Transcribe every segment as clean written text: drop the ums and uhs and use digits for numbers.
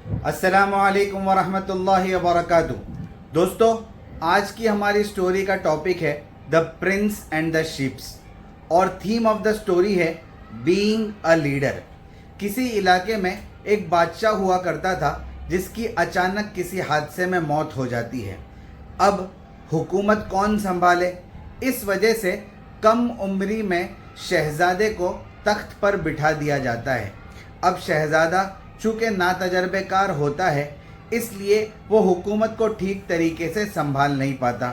अस्सलामु अलैकुम वरहमतुल्लाहि वबरकातुह। दोस्तों, आज की हमारी स्टोरी का टॉपिक है the Prince and the ships और थीम ऑफ द स्टोरी है बीइंग अ लीडर। किसी इलाके में एक बादशाह हुआ करता था जिसकी अचानक किसी हादसे में मौत हो जाती है। अब हुकूमत कौन संभाले? इस वजह से कम उम्री में शहजादे को तख्त पर बिठा दिया जाता है। अब शहजादा चूँकि नातजर्बेकार होता है, इसलिए वो हुकूमत को ठीक तरीके से संभाल नहीं पाता।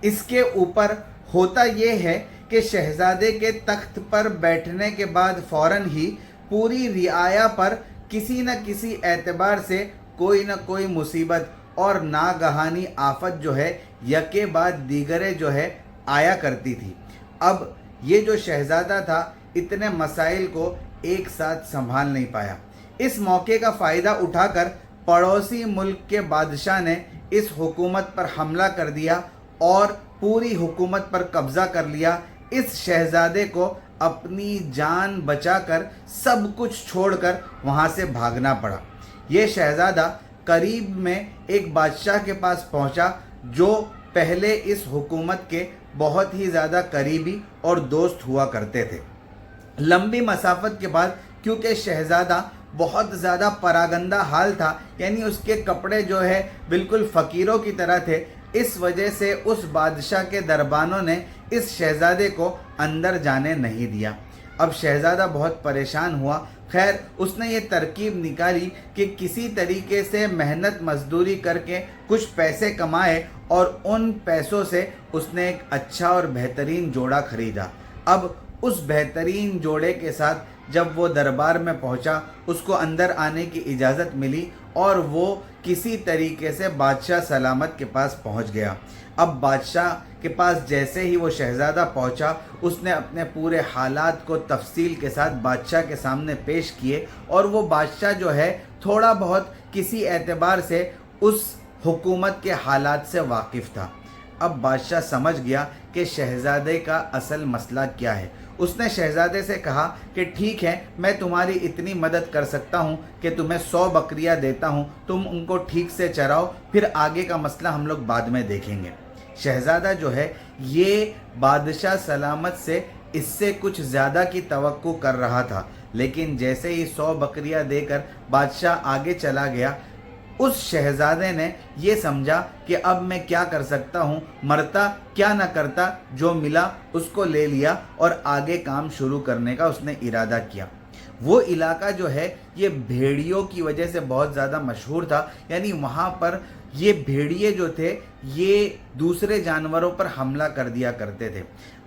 इसके ऊपर होता ये है कि शहजादे के तख्त पर बैठने के बाद फ़ौरन ही पूरी रियाया पर किसी न किसी एतबार से कोई न कोई मुसीबत और नागहानी आफत जो है यके बाद दीगरे जो है आया करती थी। अब ये जो शहजादा था इतने मसाइल को एक साथ संभाल नहीं पाया। इस मौके का फ़ायदा उठाकर पड़ोसी मुल्क के बादशाह ने इस हुकूमत पर हमला कर दिया और पूरी हुकूमत पर कब्ज़ा कर लिया। इस शहजादे को अपनी जान बचाकर सब कुछ छोड़कर वहाँ से भागना पड़ा। ये शहजादा करीब में एक बादशाह के पास पहुँचा जो पहले इस हुकूमत के बहुत ही ज़्यादा करीबी और दोस्त हुआ करते थे। लंबी मसाफत के बाद क्योंकि शहजादा बहुत ज़्यादा परागंदा हाल था, यानी उसके कपड़े जो है बिल्कुल फ़कीरों की तरह थे, इस वजह से उस बादशाह के दरबानों ने इस शहजादे को अंदर जाने नहीं दिया। अब शहजादा बहुत परेशान हुआ। खैर, उसने ये तरकीब निकाली कि किसी तरीके से मेहनत मजदूरी करके कुछ पैसे कमाए और उन पैसों से उसने एक अच्छा और बेहतरीन जोड़ा खरीदा। अब उस बेहतरीन जोड़े के साथ जब वो दरबार में पहुंचा, उसको अंदर आने की इजाज़त मिली और वो किसी तरीके से बादशाह सलामत के पास पहुंच गया। अब बादशाह के पास जैसे ही वो शहज़ादा पहुंचा, उसने अपने पूरे हालात को तफसील के साथ बादशाह के सामने पेश किए और वो बादशाह जो है थोड़ा बहुत किसी एतबार से उस हुकूमत के हालात से वाकिफ़ था। अब बादशाह समझ गया कि शहज़ादे का असल मसला क्या है। उसने शहज़ादे से कहा कि ठीक है, मैं तुम्हारी इतनी मदद कर सकता हूँ कि तुम्हें 100 बकरियाँ देता हूँ, तुम उनको ठीक से चराओ, फिर आगे का मसला हम लोग बाद में देखेंगे। शहज़ादा जो है ये बादशाह सलामत से इससे कुछ ज़्यादा की तवक्को कर रहा था, लेकिन जैसे ही 100 बकरियाँ देकर बादशाह आगे चला गया, उस शहज़ादे ने ये समझा कि अब मैं क्या कर सकता हूँ, मरता क्या न करता, जो मिला उसको ले लिया और आगे काम शुरू करने का उसने इरादा किया। वो इलाका जो है ये भेड़ियों की वजह से बहुत ज़्यादा मशहूर था, यानी वहाँ पर ये भेड़िए जो थे ये दूसरे जानवरों पर हमला कर दिया करते थे।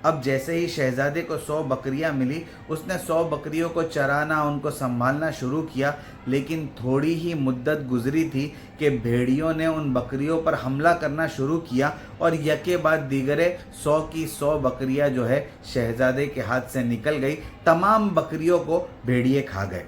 अब जैसे ही शहज़ादे को 100 बकरियां मिली, उसने 100 बकरियों को चराना, उनको संभालना शुरू किया, लेकिन थोड़ी ही मुद्दत गुजरी थी कि भेड़ियों ने उन बकरियों पर हमला करना शुरू किया और यके बाद दीगरे 100 की 100 बकरियां जो है शहज़ादे के हाथ से निकल गई। तमाम बकरियों को भेड़िए खा गए।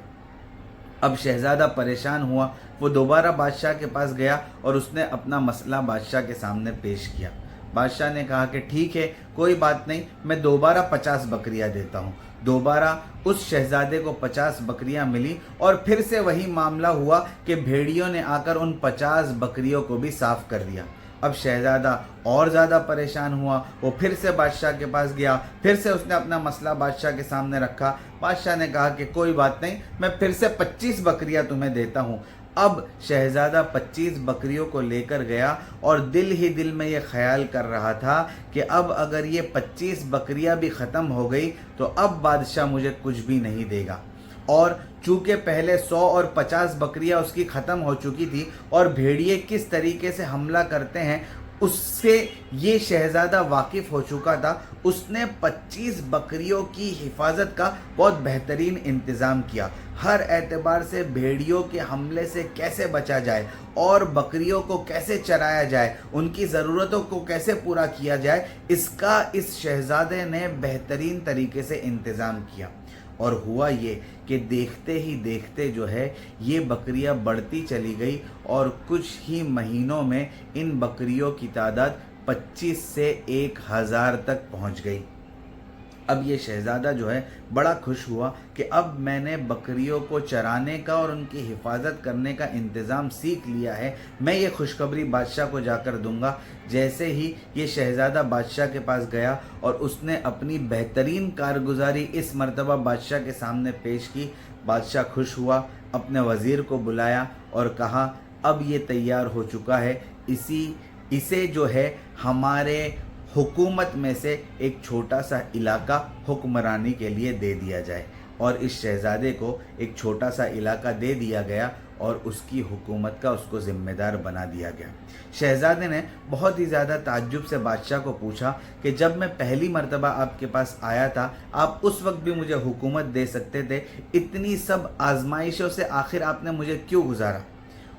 अब शहज़ादा परेशान हुआ। वो दोबारा बादशाह के पास गया और उसने अपना मसला बादशाह के सामने पेश किया। बादशाह ने कहा कि ठीक है, कोई बात नहीं, मैं दोबारा 50 बकरियां देता हूँ। दोबारा उस शहज़ादे को 50 बकरियां मिली और फिर से वही मामला हुआ कि भेड़ियों ने आकर उन 50 बकरियों को भी साफ़ कर दिया। अब शहज़ादा और ज़्यादा परेशान हुआ। वो फिर से बादशाह के पास गया, फिर से उसने अपना मसला बादशाह के सामने रखा। बादशाह ने कहा कि कोई बात नहीं, मैं फिर से 25 बकरियां तुम्हें देता हूँ। अब शहज़ादा 25 बकरियों को लेकर गया और दिल ही दिल में ये ख्याल कर रहा था कि अब अगर ये 25 बकरियां भी ख़त्म हो गई तो अब बादशाह मुझे कुछ भी नहीं देगा। और चूँकि पहले 100 और 50 बकरियां उसकी ख़त्म हो चुकी थी और भेड़िए किस तरीके से हमला करते हैं उससे ये शहज़ादा वाकिफ़ हो चुका था। उसने 25 बकरियों की हिफाजत का बहुत बेहतरीन इंतज़ाम किया। हर एतबार से भेड़ियों के हमले से कैसे बचा जाए और बकरियों को कैसे चराया जाए, उनकी ज़रूरतों को कैसे पूरा किया जाए, इसका इस शहज़ादे ने बेहतरीन तरीके से इंतज़ाम किया। और हुआ ये कि देखते ही देखते जो है ये बकरियां बढ़ती चली गई और कुछ ही महीनों में इन बकरियों की तादाद 25 से 1000 तक पहुंच गई। اب یہ شہزادہ جو ہے بڑا خوش ہوا کہ اب میں نے بکریوں کو چرانے کا اور ان کی حفاظت کرنے کا انتظام سیکھ لیا ہے، میں یہ خوشخبری بادشاہ کو جا کر دوں گا۔ جیسے ہی یہ شہزادہ بادشاہ کے پاس گیا اور اس نے اپنی بہترین کارگزاری اس مرتبہ بادشاہ کے سامنے پیش کی، بادشاہ خوش ہوا، اپنے وزیر کو بلایا اور کہا اب یہ تیار ہو چکا ہے، اسے جو ہے ہمارے حکومت میں سے ایک چھوٹا سا علاقہ حکمرانی کے لیے دے دیا جائے۔ اور اس شہزادے کو ایک چھوٹا سا علاقہ دے دیا گیا اور اس کی حکومت کا اس کو ذمہ دار بنا دیا گیا۔ شہزادے نے بہت ہی زیادہ تعجب سے بادشاہ کو پوچھا کہ جب میں پہلی مرتبہ آپ کے پاس آیا تھا آپ اس وقت بھی مجھے حکومت دے سکتے تھے، اتنی سب آزمائشوں سے آخر آپ نے مجھے کیوں گزارا؟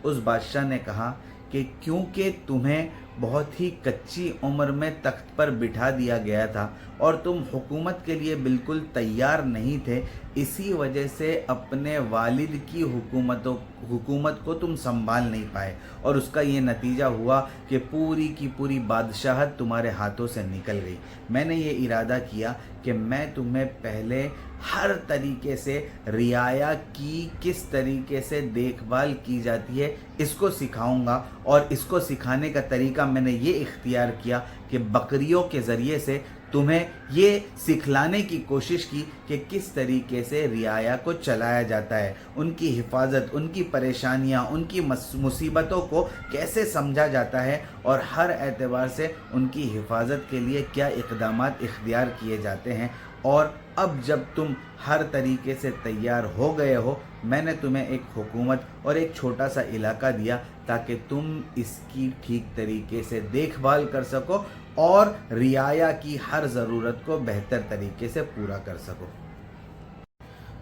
اس بادشاہ نے کہا کہ کیونکہ تمہیں بہت ہی کچی عمر میں تخت پر بٹھا دیا گیا تھا اور تم حکومت کے لیے بالکل تیار نہیں تھے، اسی وجہ سے اپنے والد کی حکومت کو تم سنبھال نہیں پائے اور اس کا یہ نتیجہ ہوا کہ پوری کی پوری بادشاہت تمہارے ہاتھوں سے نکل گئی۔ میں نے یہ ارادہ کیا کہ میں تمہیں پہلے ہر طریقے سے رعایا کی کس طریقے سے دیکھ بھال کی جاتی ہے اس کو سکھاؤں گا، اور اس کو سکھانے کا طریقہ میں نے یہ اختیار کیا کہ بکریوں کے ذریعے سے تمہیں یہ سکھلانے کی کوشش کی کہ کس طریقے سے رعایا کو چلایا جاتا ہے، ان کی حفاظت، ان کی پریشانیاں، ان کی مصیبتوں کو کیسے سمجھا جاتا ہے اور ہر اعتبار سے ان کی حفاظت کے لیے کیا اقدامات اختیار کیے جاتے ہیں۔ اور اب جب تم ہر طریقے سے تیار ہو گئے ہو، میں نے تمہیں ایک حکومت اور ایک چھوٹا سا علاقہ دیا تاکہ تم اس کی ٹھیک طریقے سے دیکھ بھال کر سکو اور رعایا کی ہر ضرورت کو بہتر طریقے سے پورا کر سکو۔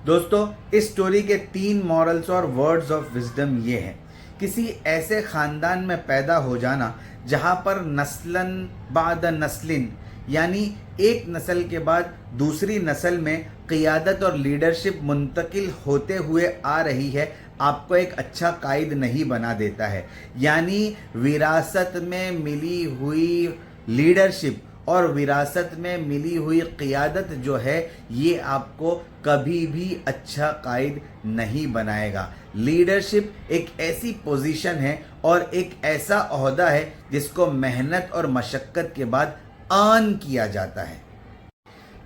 دوستو، اس سٹوری کے 3 مورلز اور ورڈز آف وزڈم یہ ہیں۔ کسی ایسے خاندان میں پیدا ہو جانا جہاں پر نسلاً بعد نسلن، یعنی ایک نسل کے بعد دوسری نسل میں قیادت اور لیڈرشپ منتقل ہوتے ہوئے آ رہی ہے، آپ کو ایک اچھا قائد نہیں بنا دیتا ہے۔ یعنی وراثت میں ملی ہوئی لیڈرشپ اور وراثت میں ملی ہوئی قیادت جو ہے یہ آپ کو کبھی بھی اچھا قائد نہیں بنائے گا۔ لیڈرشپ ایک ایسی پوزیشن ہے اور ایک ایسا عہدہ ہے جس کو محنت اور مشقت کے بعد ارن کیا جاتا ہے۔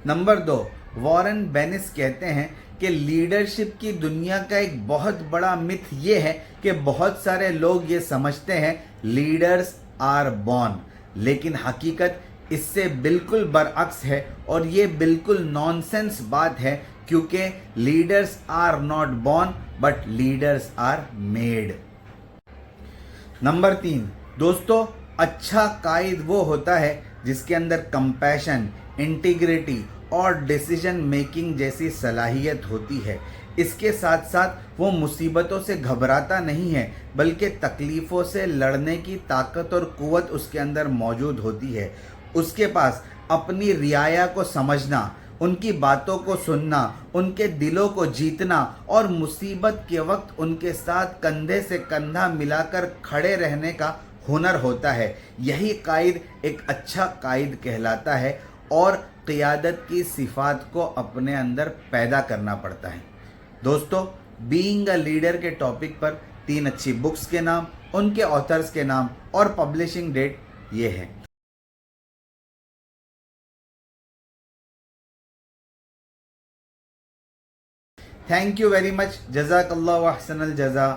نمبر 2، وارن بینس کہتے ہیں کہ لیڈرشپ کی دنیا کا ایک بہت بڑا متھ یہ ہے کہ بہت سارے لوگ یہ سمجھتے ہیں لیڈرز آر بورن، لیکن حقیقت اس سے بالکل برعکس ہے اور یہ بالکل نان سینس بات ہے، کیونکہ leaders are not born but leaders are made. Number 3، دوستو، اچھا قائد وہ ہوتا ہے جس کے اندر کمپیشن، انٹیگریٹی اور ڈیسیجن میکنگ جیسی صلاحیت ہوتی ہے۔ اس کے ساتھ ساتھ وہ مصیبتوں سے گھبراتا نہیں ہے بلکہ تکلیفوں سے لڑنے کی طاقت اور قوت اس کے اندر موجود ہوتی ہے۔ اس کے پاس اپنی رعایا کو سمجھنا، ان کی باتوں کو سننا، ان کے دلوں کو جیتنا اور مصیبت کے وقت ان کے ساتھ کندھے سے کندھا ملا کر کھڑے رہنے کا ہنر ہوتا ہے۔ یہی قائد ایک اچھا قائد کہلاتا ہے اور قیادت کی صفات کو اپنے اندر پیدا کرنا پڑتا ہے۔ دوستو، بینگ اے لیڈر کے ٹاپک پر 3 اچھی بکس کے نام، ان کے آتھرز کے نام اور پبلشنگ ڈیٹ یہ ہے۔ تھینک یو ویری مچ، جزاک اللہ و احسن الجزا۔